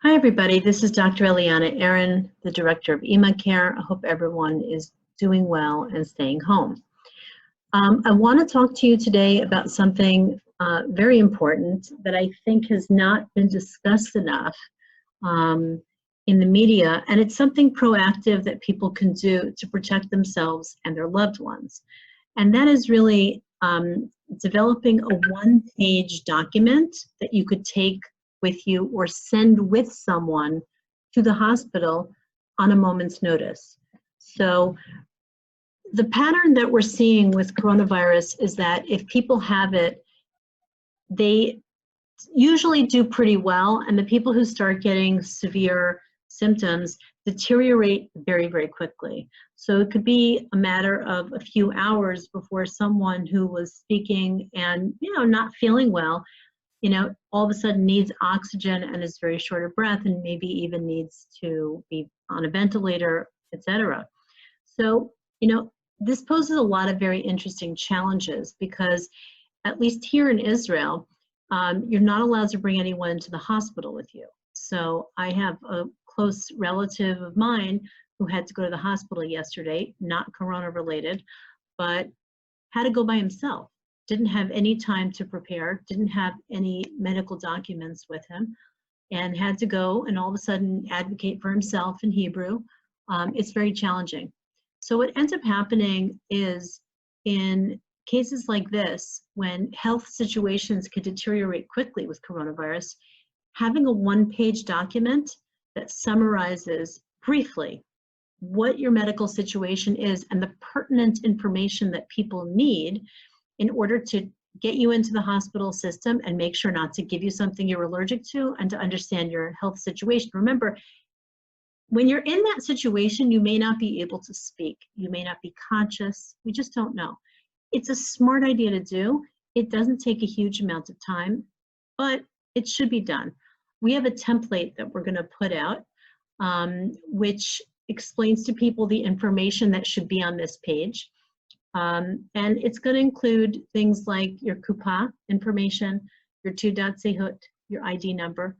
Hi, everybody. This is Dr. Eliana Aaron, the Director of EMA Care. I hope everyone is doing well and staying home. I want to talk to you today about something very important that I think has not been discussed enough in the media, and it's something proactive that people can do to protect themselves and their loved ones. And that is really developing a one-page document that you could take with you or send with someone to the hospital on a moment's notice. So the pattern that we're seeing with coronavirus is that if people have it, they usually do pretty well, and the people who start getting severe symptoms deteriorate very, very quickly. So it could be a matter of a few hours before someone who was speaking and not feeling well, all of a sudden needs oxygen and is very short of breath and maybe even needs to be on a ventilator, etc. So, this poses a lot of very interesting challenges because, at least here in Israel, you're not allowed to bring anyone to the hospital with you. So I have a close relative of mine who had to go to the hospital yesterday, not corona related, but had to go by himself. Didn't have any time to prepare, didn't have any medical documents with him, and had to go and all of a sudden advocate for himself in Hebrew. It's very challenging. So what ends up happening is, in cases like this, when health situations could deteriorate quickly with coronavirus, having a one-page document that summarizes briefly what your medical situation is and the pertinent information that people need in order to get you into the hospital system and make sure not to give you something you're allergic to and to understand your health situation. Remember, when you're in that situation, you may not be able to speak. You may not be conscious. We just don't know. It's a smart idea to do. It doesn't take a huge amount of time, but it should be done. We have a template that we're going to put out, which explains to people the information that should be on this page. And it's going to include things like your kupa information, your Teudat Zehut, your ID number.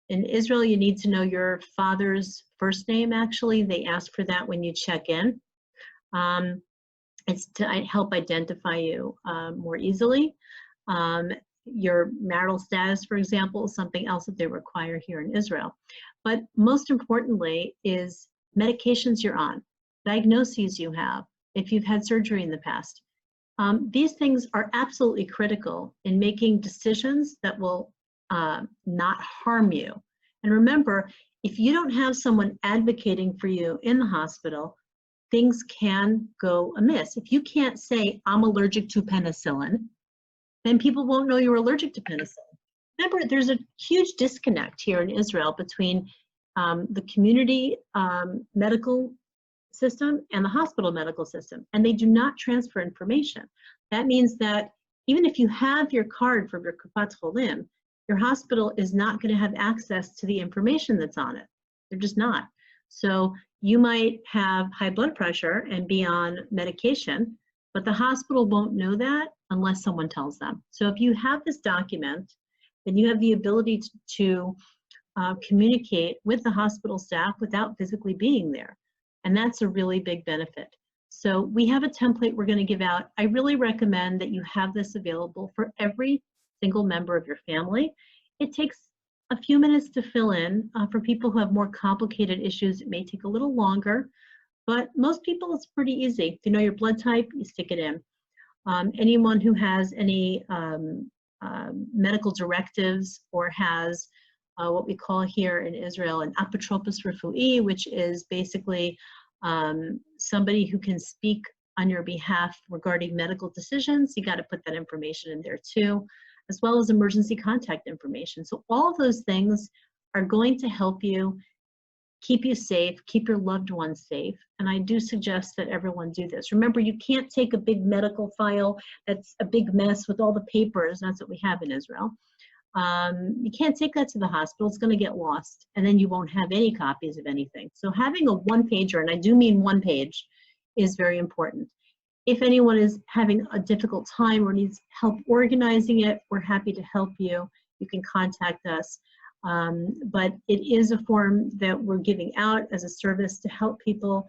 In Israel, you need to know your father's first name, actually. They ask for that when you check in. It's to help identify you more easily. Your marital status, for example, is something else that they require here in Israel. But most importantly is medications you're on, diagnoses you have, if you've had surgery in the past. These things are absolutely critical in making decisions that will not harm you. And remember, if you don't have someone advocating for you in the hospital, things can go amiss. If you can't say, I'm allergic to penicillin, then people won't know you're allergic to penicillin. Remember, there's a huge disconnect here in Israel between the community medical system and the hospital medical system, and they do not transfer information. That means that even if you have your card for your Kupat Cholim, your hospital is not going to have access to the information that's on it. They're just not. So you might have high blood pressure and be on medication, but the hospital won't know that unless someone tells them. So if you have this document, then you have the ability to communicate with the hospital staff without physically being there. And that's a really big benefit. So we have a template we're going to give out. I really recommend that you have this available for every single member of your family. It takes a few minutes to fill in. For people who have more complicated issues, it may take a little longer, but most people it's pretty easy. If you know your blood type, you stick it in. Anyone who has any medical directives or has what we call here in Israel an apotropos refu'i, which is basically somebody who can speak on your behalf regarding medical decisions, you got to put that information in there too, as well as emergency contact information. So all of those things are going to help you keep you safe, keep your loved ones safe. And I do suggest that everyone do this. Remember, you can't take a big medical file that's a big mess with all the papers. That's what we have in Israel. You can't take that to the hospital. It's going to get lost, and then you won't have any copies of anything. So having a one-pager, and I do mean one page, is very important. If anyone is having a difficult time or needs help organizing it, we're happy to help you. You can contact us. But it is a form that we're giving out as a service to help people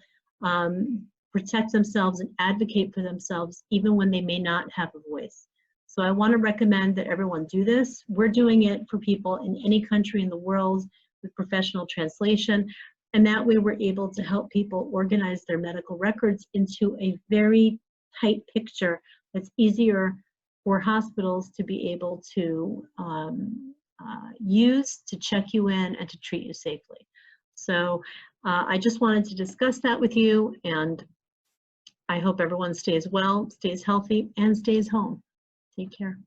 protect themselves and advocate for themselves, even when they may not have a voice. So I want to recommend that everyone do this. We're doing it for people in any country in the world with professional translation. And that way we're able to help people organize their medical records into a very tight picture that's easier for hospitals to be able to use to check you in and to treat you safely. So I just wanted to discuss that with you, and I hope everyone stays well, stays healthy, and stays home. Take care.